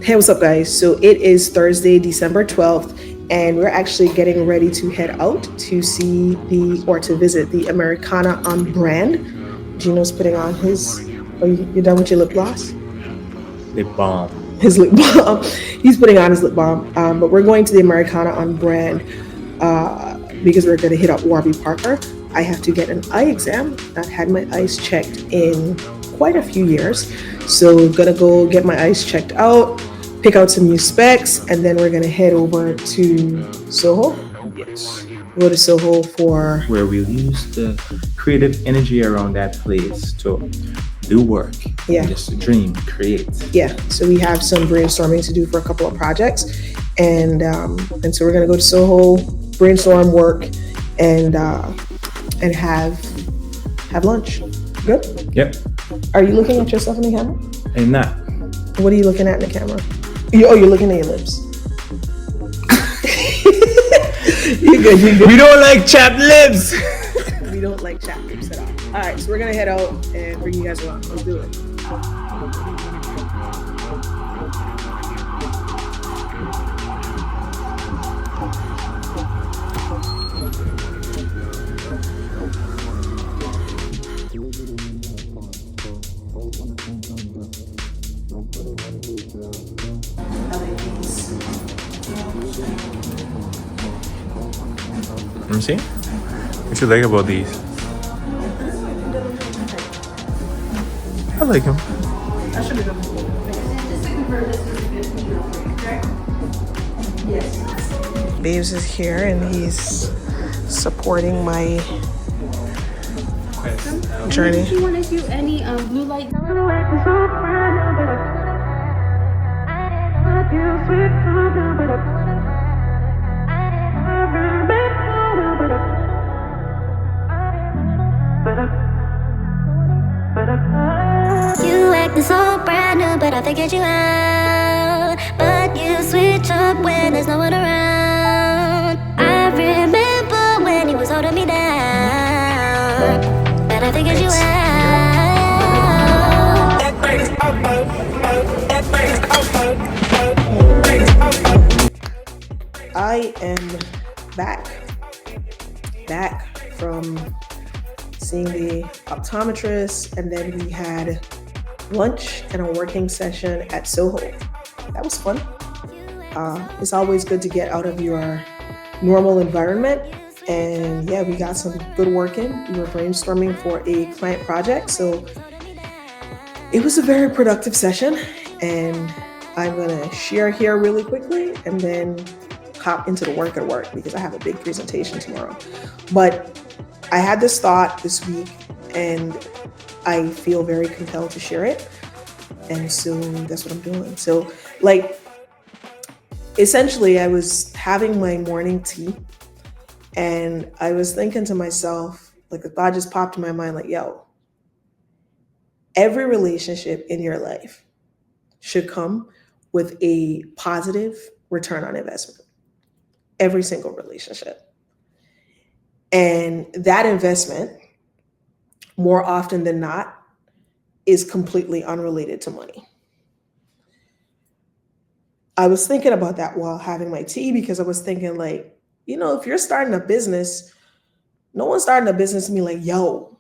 Hey, what's up, guys? So it is Thursday, December 12th, and we're actually getting ready to head out to see or to visit the Americana on brand. Gino's putting on his. Oh, you're done with your lip gloss? Lip balm. His lip balm. He's putting on his lip balm. But we're going to the Americana on brand because we're going to hit up Warby Parker. I have to get an eye exam. Not had my eyes checked in quite a few years. So gonna go get my eyes checked out, pick out some new specs, and then we're gonna head over to Soho. Yes. Go to Soho for Where we'll use the creative energy around that place to do work, yeah, just dream, create. yeah. So we have some brainstorming to do for a couple of projects, and so we're gonna go to Soho, brainstorm, work, and and have lunch. Good. Yep. Are you looking at yourself in the camera? And not. What are you looking at in the camera? You're looking at your lips. You good? You good? We don't like chapped lips. We don't like chat lips at all. All right, so we're gonna head out and bring you guys along. Let's do it. Let me see. What you like about these? I like them. Babes is here and he's supporting my journey. If you want to do any blue light. You acting so brand new, but I figured you out. But you switch up when there's no one around. I remember when you was holding me down, but I figured you out. I am back from seeing the optometrist, and then we had lunch and a working session at Soho. That was fun. It's always good to get out of your normal environment. And yeah, we got some good work in. We were brainstorming for a client project. So it was a very productive session. And I'm going to share here really quickly and then hop into the work at work because I have a big presentation tomorrow. But I had this thought this week and I feel very compelled to share it. And so that's what I'm doing. So, like, essentially, I was having my morning tea and I was thinking to myself, like, the thought just popped in my mind, like, yo, every relationship in your life should come with a positive return on investment. Every single relationship. And that investment, more often than not, is completely unrelated to money. I was thinking about that while having my tea because I was thinking, like, if you're starting a business, no one's starting a business to be like, yo,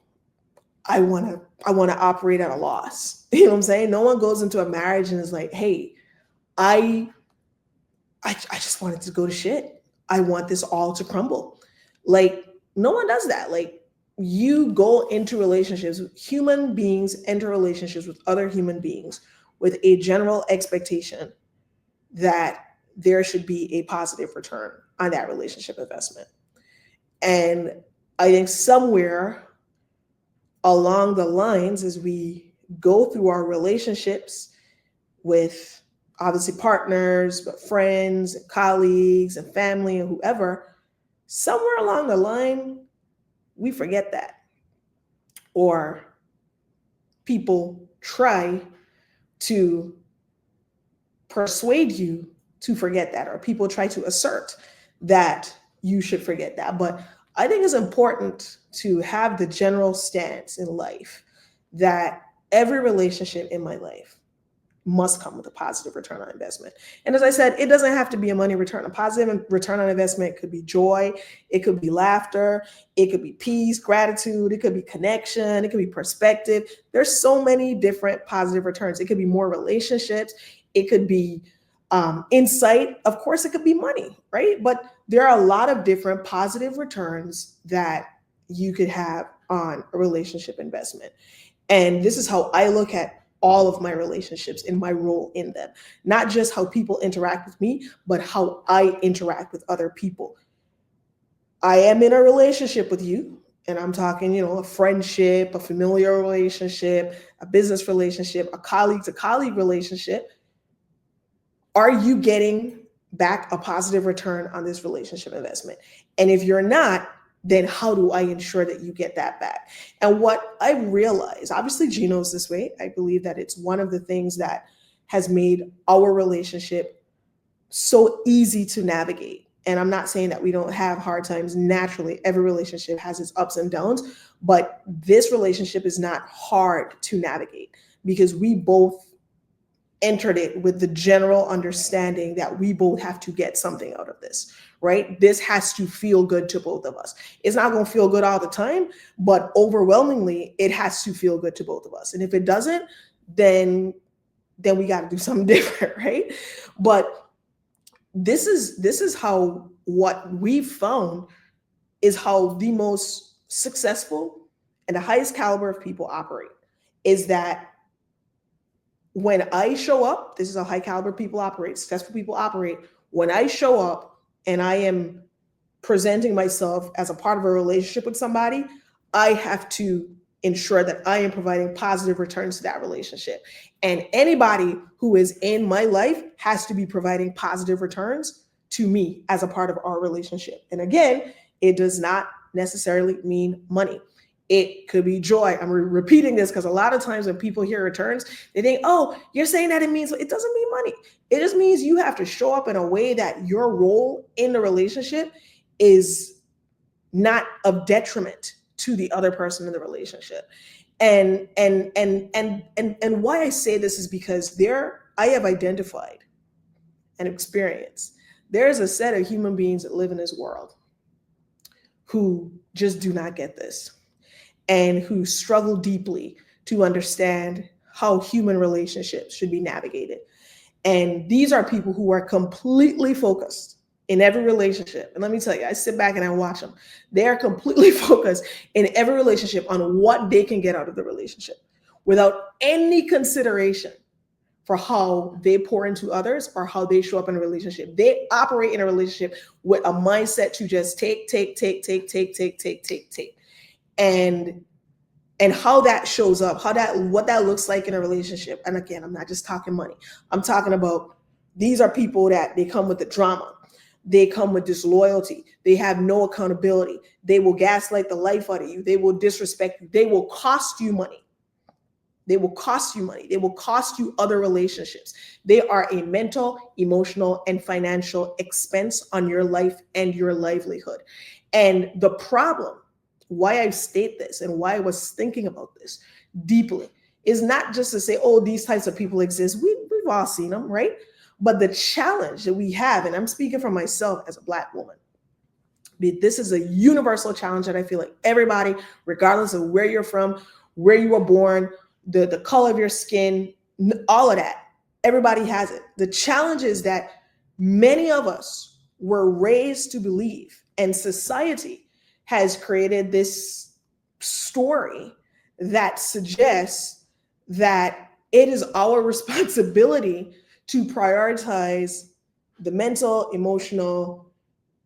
I wanna operate at a loss. You know what I'm saying? No one goes into a marriage and is like, hey, I just wanted to go to shit. I want this all to crumble. Like, no one does that. Like, you go into relationships, human beings enter relationships with other human beings with a general expectation that there should be a positive return on that relationship investment. And I think somewhere along the lines, as we go through our relationships with obviously partners, but friends, and colleagues, and family, and whoever, somewhere along the line, we forget that. Or people try to persuade you to forget that, or people try to assert that you should forget that. But I think it's important to have the general stance in life that every relationship in my life must come with a positive return on investment. And as I said, it doesn't have to be a money return. A positive return on investment could be joy, it could be laughter, it could be peace, gratitude, it could be connection, it could be perspective. There's so many different positive returns. It could be more relationships, it could be insight. Of course, it could be money, right? But there are a lot of different positive returns that you could have on a relationship investment. And this is how I look at all of my relationships and my role in them. Not just how people interact with me, but how I interact with other people. I am in a relationship with you, and I'm talking, a friendship, a familiar relationship, a business relationship, a colleague to colleague relationship. Are you getting back a positive return on this relationship investment? And if you're not, then how do I ensure that you get that back? And what I realize, obviously Gino's this way. I believe that it's one of the things that has made our relationship so easy to navigate. And I'm not saying that we don't have hard times. Naturally, every relationship has its ups and downs, but this relationship is not hard to navigate because we both entered it with the general understanding that we both have to get something out of this, right? This has to feel good to both of us. It's not going to feel good all the time, but overwhelmingly, it has to feel good to both of us. And if it doesn't, then we got to do something different, right? But this is how what we've found is how the most successful and the highest caliber of people operate, is that when I show up, this is how high caliber people operate, successful people operate. When I show up and I am presenting myself as a part of a relationship with somebody, I have to ensure that I am providing positive returns to that relationship. And anybody who is in my life has to be providing positive returns to me as a part of our relationship. And again, it does not necessarily mean money. It could be joy. I'm repeating this because a lot of times when people hear returns, they think, oh, you're saying that it means, it doesn't mean money. It just means you have to show up in a way that your role in the relationship is not of detriment to the other person in the relationship. And why I say this is because I have identified and experienced there's a set of human beings that live in this world who just do not get this, and who struggle deeply to understand how human relationships should be navigated. And these are people who are completely focused in every relationship. And let me tell you, I sit back and I watch them. They are completely focused in every relationship on what they can get out of the relationship without any consideration for how they pour into others or how they show up in a relationship. They operate in a relationship with a mindset to just take. And how that shows up, what that looks like in a relationship. And again, I'm not just talking money. I'm talking about, these are people that they come with the drama. They come with disloyalty. They have no accountability. They will gaslight the life out of you. They will disrespect you. They will cost you money. They will cost you money. They will cost you other relationships. They are a mental, emotional, and financial expense on your life and your livelihood. And the problem, why I state this and why I was thinking about this deeply, is not just to say, oh, these types of people exist. We've all seen them, right? But the challenge that we have, and I'm speaking for myself as a Black woman, this is a universal challenge that I feel like everybody, regardless of where you're from, where you were born, the color of your skin, all of that, everybody has it. The challenge is that many of us were raised to believe, and society has created this story that suggests that it is our responsibility to prioritize the mental, emotional,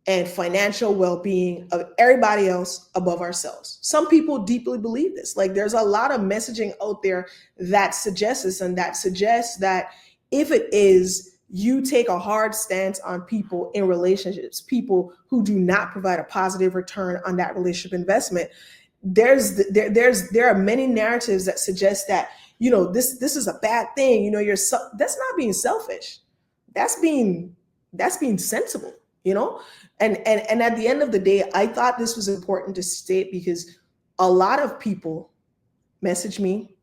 and financial well-being of everybody else above ourselves. Some people deeply believe this. Like, there's a lot of messaging out there that suggests this, and that suggests that if it is you take a hard stance on people in relationships, people who do not provide a positive return on that relationship investment, there are many narratives that suggest that, this is a bad thing. That's not being selfish. That's being sensible, And at the end of the day, I thought this was important to state because a lot of people message me,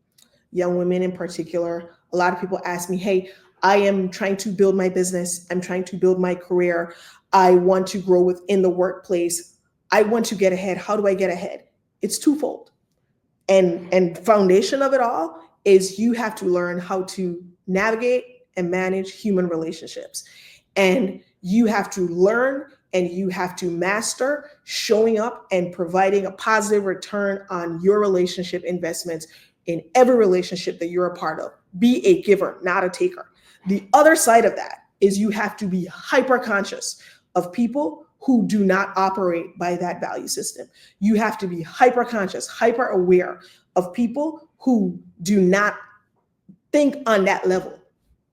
young women in particular, A lot of people ask me, hey, I am trying to build my business. I'm trying to build my career. I want to grow within the workplace. I want to get ahead. How do I get ahead? It's twofold. And foundation of it all is you have to learn how to navigate and manage human relationships. And you have to learn and you have to master showing up and providing a positive return on your relationship investments in every relationship that you're a part of. Be a giver, not a taker. The other side of that is you have to be hyper conscious of people who do not operate by that value system. You have to be hyper conscious, hyper aware of people who do not think on that level.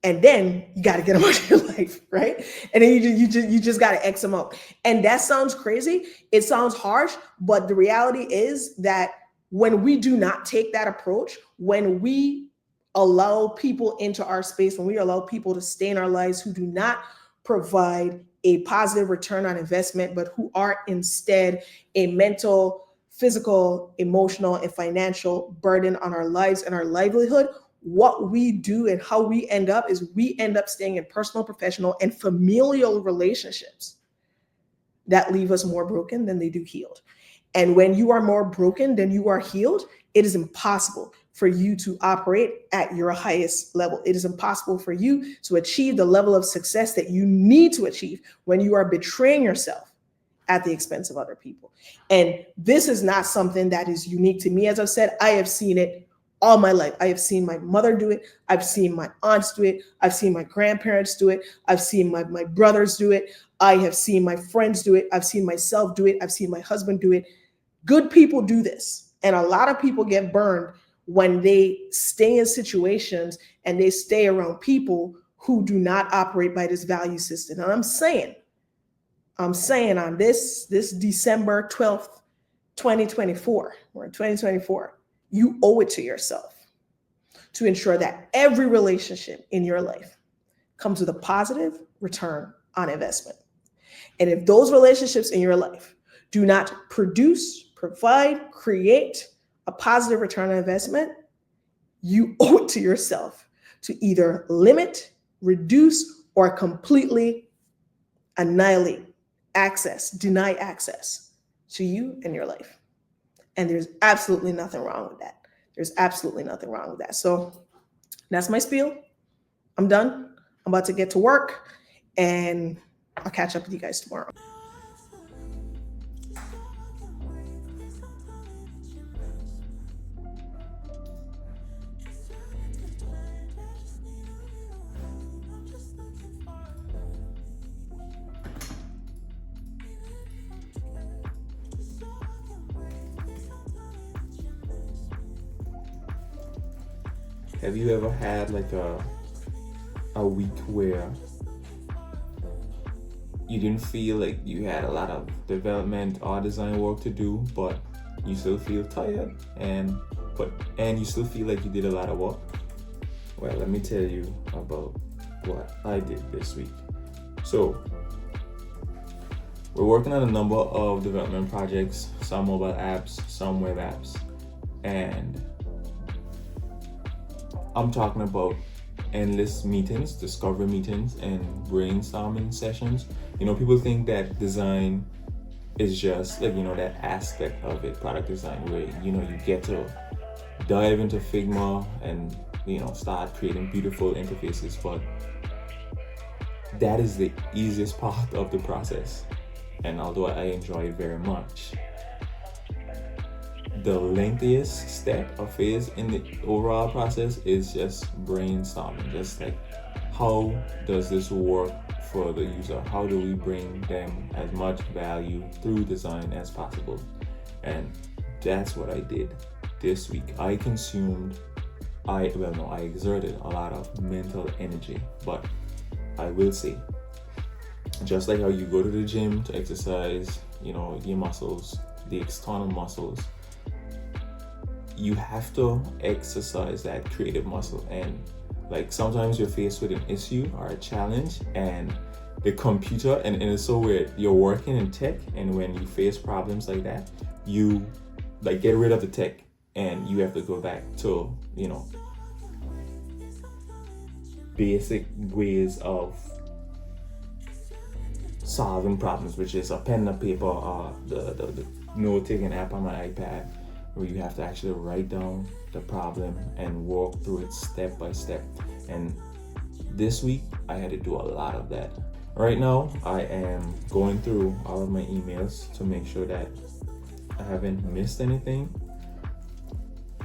And then you got to get them out of your life, right? And then you just got to X them out. And that sounds crazy. It sounds harsh, but the reality is that when we do not take that approach, when we allow people into our space, when we allow people to stay in our lives who do not provide a positive return on investment, but who are instead a mental, physical, emotional, and financial burden on our lives and our livelihood, what we do and how we end up is we end up staying in personal, professional, and familial relationships that leave us more broken than they do healed. And when you are more broken than you are healed, it is impossible for you to operate at your highest level. It is impossible for you to achieve the level of success that you need to achieve when you are betraying yourself at the expense of other people. And this is not something that is unique to me. As I've said, I have seen it all my life. I have seen my mother do it. I've seen my aunts do it. I've seen my grandparents do it. I've seen my brothers do it. I have seen my friends do it. I've seen myself do it. I've seen my husband do it. Good people do this. And a lot of people get burned when they stay in situations and they stay around people who do not operate by this value system. And I'm saying on this December 12th, 2024, we're in 2024, you owe it to yourself to ensure that every relationship in your life comes with a positive return on investment. And if those relationships in your life do not produce, provide, create a positive return on investment, you owe it to yourself to either limit, reduce, or completely annihilate access, deny access to you and your life. And there's absolutely nothing wrong with that. There's absolutely nothing wrong with that. So that's my spiel. I'm done. I'm about to get to work and I'll catch up with you guys tomorrow. Have you ever had like a week where you didn't feel like you had a lot of development or design work to do, but you still feel tired and you still feel like you did a lot of work? Well, let me tell you about what I did this week. So we're working on a number of development projects, some mobile apps, some web apps, and I'm talking about endless meetings, discovery meetings, and brainstorming sessions. You know, people think that design is just like, you know, that aspect of it, product design, where, you know, you get to dive into Figma and, you know, start creating beautiful interfaces. But that is the easiest part of the process. And although I enjoy it very much, the lengthiest step or phase in the overall process is just brainstorming. Just like, how does this work for the user? How do we bring them as much value through design as possible? And that's what I did this week. I exerted a lot of mental energy, but I will say, just like how you go to the gym to exercise, you know, your muscles, the external muscles, you have to exercise that creative muscle. And like, sometimes you're faced with an issue or a challenge, and the computer, and it's so weird, you're working in tech, and when you face problems like that, you like get rid of the tech and you have to go back to, you know, basic ways of solving problems, which is a pen and paper, the note-taking app on my iPad, where you have to actually write down the problem and walk through it step by step. And this week I had to do a lot of that. Right now I am going through all of my emails to make sure that I haven't missed anything.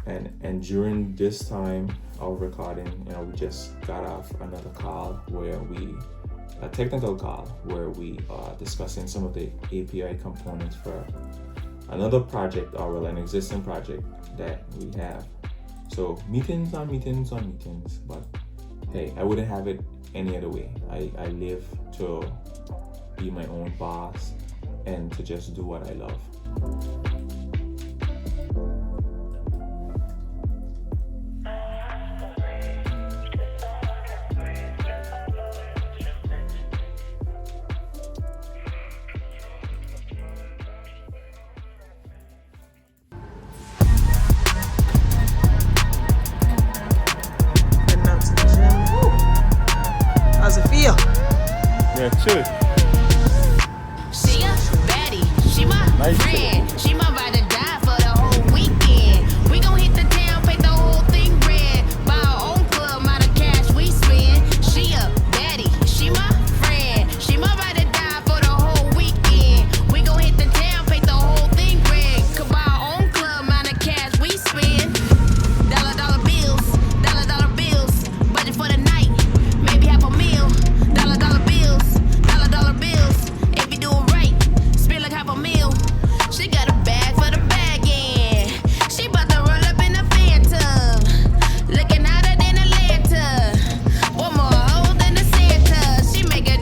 And during this time of recording, we just got off another call a technical call where we are discussing some of the API components for another project, or well, an existing project that we have. So meetings on meetings on meetings, but hey, I wouldn't have it any other way. I live to be my own boss and to just do what I love. Heading out to the gym. Woo. How's it feel? Yeah, chill. She a baddie, she my Nice. friend. She my ride or die for the whole weekend. We gon' hit the town, paint the whole thing red. Buy our own club, amount of cash we spend. She a baddie, she my friend. She my ride or die for the whole weekend. We gon' hit the town, paint the whole thing red. Could buy our own club, amount of cash we spend. Dollar bills, dollar bills. Budget for the night, maybe half a meal. Dollar bills, dollar bills. If you do it right, spend like half a meal. She got a bag for the bagging. She bout to roll up in a phantom, looking hotter than Atlanta. One more hoe than the Santa. She make it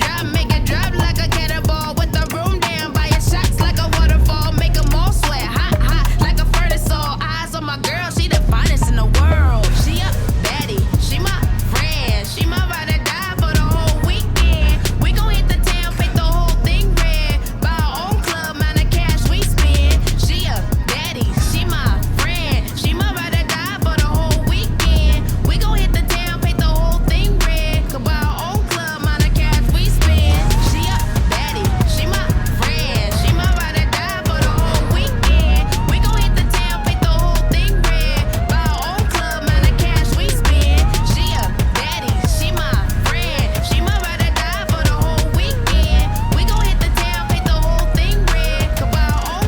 drop like a cannonball. With the room down, buying shots like a waterfall. Make 'em all sweat, hot like a furnace. All eyes on my girl, she the finest in the world. She a baddie, she my friend. She my ride or die for the whole weekend. We gon' hit the town, paint the whole thing red. Buy our own club, amount of cash we spend. She a baddie, she my friend. She my ride or die for the whole weekend. We gon' hit the town, paint the whole thing red. Could buy our own club, amount of cash we spend. She a baddie, she my friend. She my ride or die for the whole weekend. We gon' hit the town, paint the whole thing red. Buy our own club, amount of cash we spend. She a baddie, she my friend. She my ride or die for the whole weekend. We gon' hit the town, paint the whole thing red. Could buy our own club,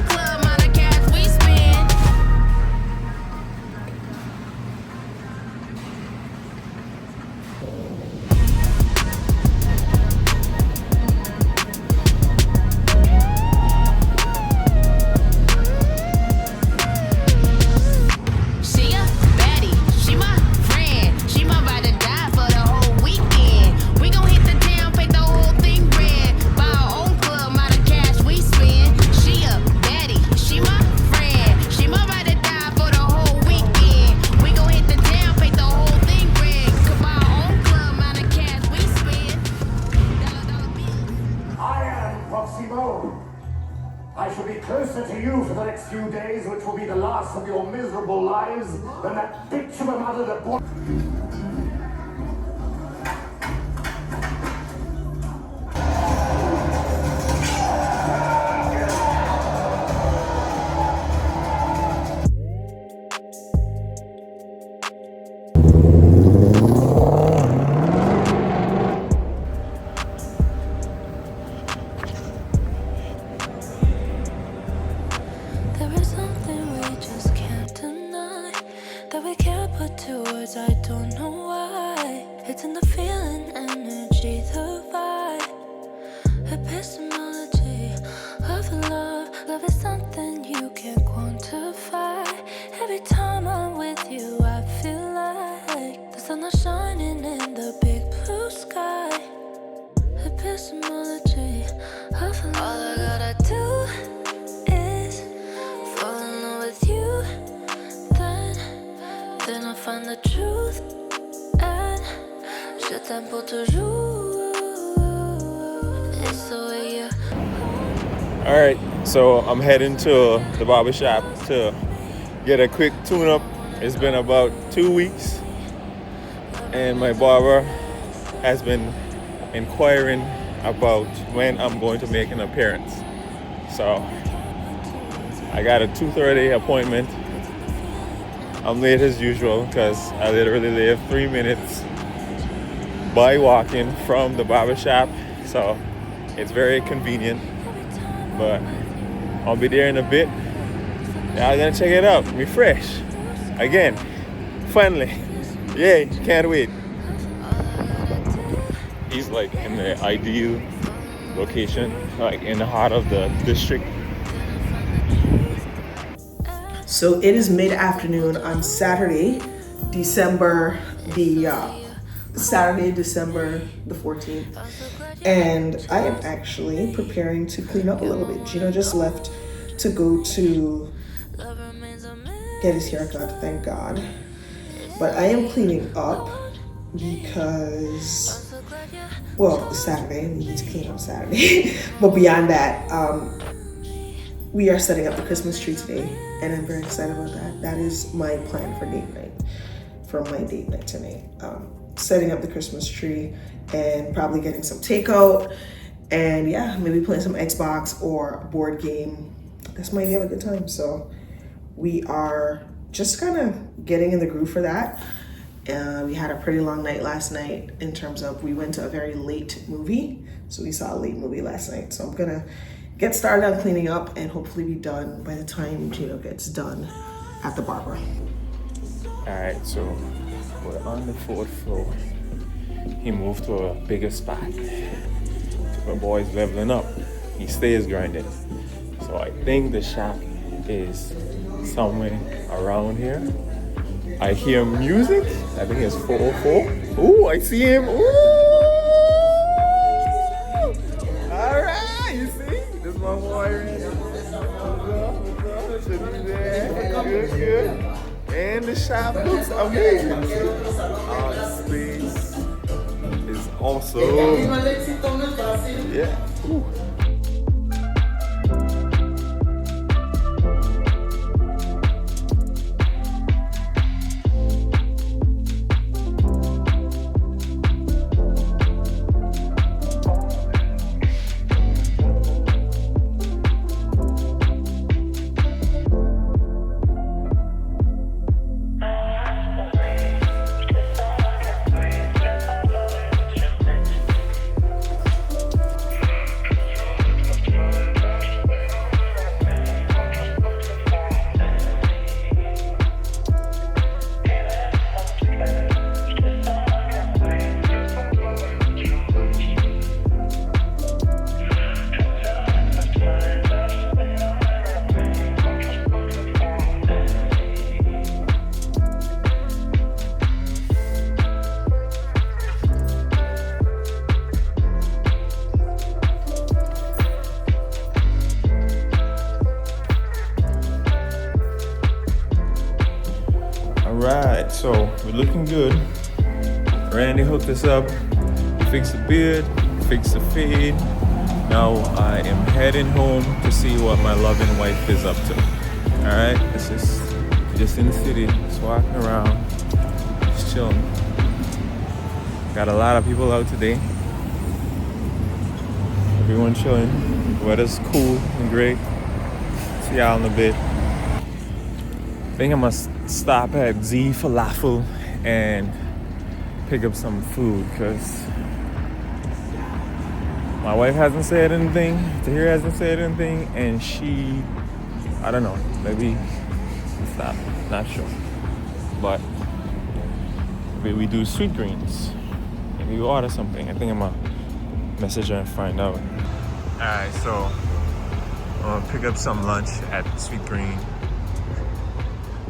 amount of cash we spend. She a baddie, she my friend. She my ride or die for the whole weekend. We gon' hit the town, paint the whole thing red. Buy our own club, amount of cash we spend. She a baddie, she my friend. She my ride or die for the whole weekend. We gon' hit the town, paint the whole thing red. Could buy our own club, amount of cash we spend. Dollar bills. I am Proximo. I shall be closer to you for the next few days, which will be the last of your miserable lives, than that bitch of a mother that bought. There is something we just can't deny, that we can't put to words, I don't know why. It's in the feeling, energy, the vibe, epistemology of love. Love is something you can't quantify. Every time I'm with you, I feel like the sun is shining in the big blue sky. Epistemology of love. All I gotta do is fall in love with you, then I find the truth, and je t'aime pour toujours. It's the way you. All right, so I'm heading to the barbershop to get a quick tune-up. It's been about 2 weeks, and my barber has been inquiring about when I'm going to make an appearance. So I got a 2:30 appointment. I'm late as usual because I literally live 3 minutes by walking from the barbershop. So it's very convenient. But I'll be there in a bit. Y'all gonna check it out. Be fresh. Again. Finally. Yay. Can't wait. He's like in the ideal location, like in the heart of the district. So it is mid-afternoon on Saturday, December the 14th, and I am actually preparing to clean up a little bit. Gino just left to go to get his haircut, thank God. But I am cleaning up because, well, it's Saturday, we need to clean up Saturday. But beyond that, we are setting up the Christmas tree today, and I'm very excited about that. That is my plan for date night, tonight. Setting up the Christmas tree and probably getting some takeout, and yeah, maybe playing some Xbox or a board game. That's my idea of a good time. So we are just kind of getting in the groove for that. We had a pretty long night last night in terms of we went to a very late movie. So we saw a late movie last night. So I'm gonna get started on cleaning up and hopefully be done by the time Gino gets done at the barber. All right, so we're on the 4th floor. He moved to a bigger spot. My boy's leveling up. He stays grinding. So I think the shop is somewhere around here. I hear music. I think it's 404. Ooh, I see him. Ooh! All right, you see? This is my boy. Good. And the shop looks amazing. The space is awesome. Yeah. Ooh. Alright, so we're looking good. Randy hooked us up, fixed the beard, fixed the fade. Now I am heading home to see what my loving wife is up to. Alright, it's just in the city, just walking around, just chilling. Got a lot of people out today. Everyone chilling. The weather's cool and great. See y'all in a bit. I think I must stop at Z Falafel and pick up some food because my wife hasn't said anything, Tahirah hasn't said anything, and I don't know, maybe stop, not sure. But maybe we do sweet greens. Maybe we order something. I think I'm gonna message her and find out. Alright, so I'm gonna pick up some lunch at Sweet Green.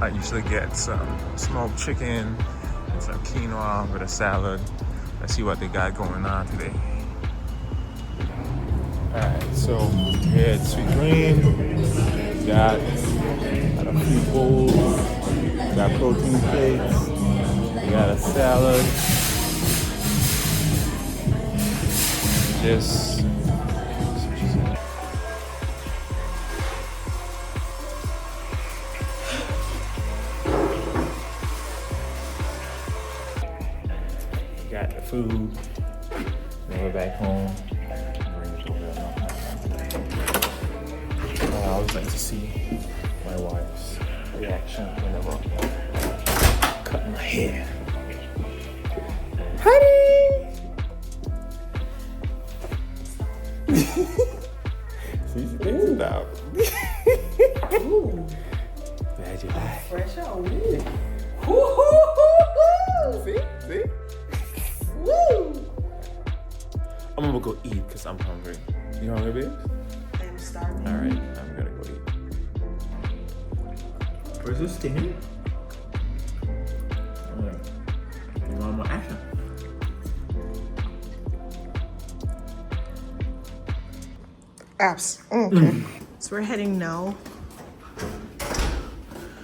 I usually get some smoked chicken and some quinoa with a salad. Let's see what they got going on today. Alright, so here at Sweet Green, we got a few bowls, we got protein plates, we got a salad. Just got the food. Then we're back home. Bring it over. I always like to see my wife's reaction whenever I'm cutting my hair. Honey! See, she thinks it out. Ooh, Glad you're back. fresh out. Ooh. See? Woo! I'm gonna go eat because I'm hungry. You hungry, babe? I'm starving. Alright, I'm gonna go eat. Where's this stinging? You want more action? Apps. Okay. So we're heading now.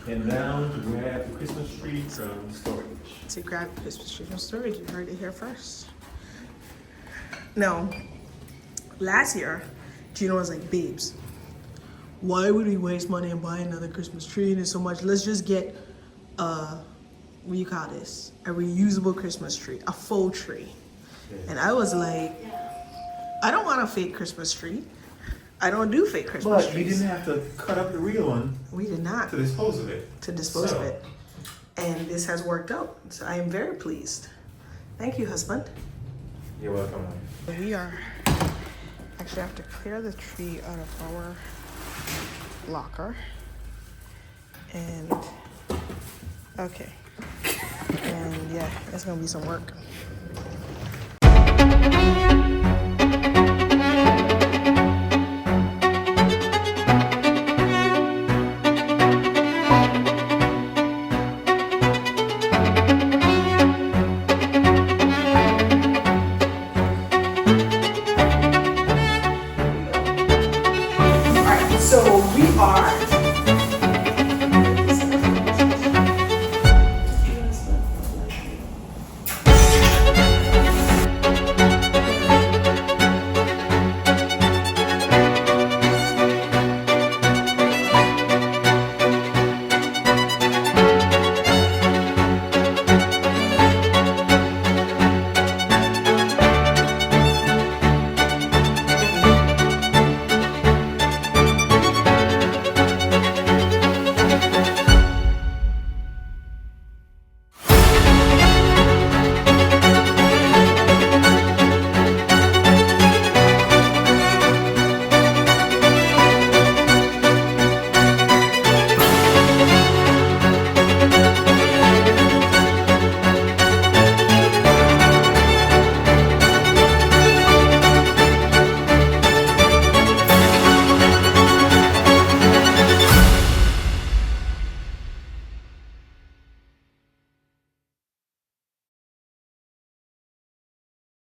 And down to grab the Christmas tree from storage. To grab Christmas tree from storage. You heard it here first. No. Last year, Gino was like, babes, why would we waste money and buy another Christmas tree and it's so much? Let's just get what do you call this? A reusable Christmas tree, a full tree. And I was like, I don't want a fake Christmas tree. I don't do fake Christmas But we trees. didn't have to cut up the real one We did not to dispose of it. of it. And this has worked out. So I am very pleased. Thank you, husband. You're welcome. We are actually have to clear the tree out of our locker. And okay. And yeah, it's gonna be some work.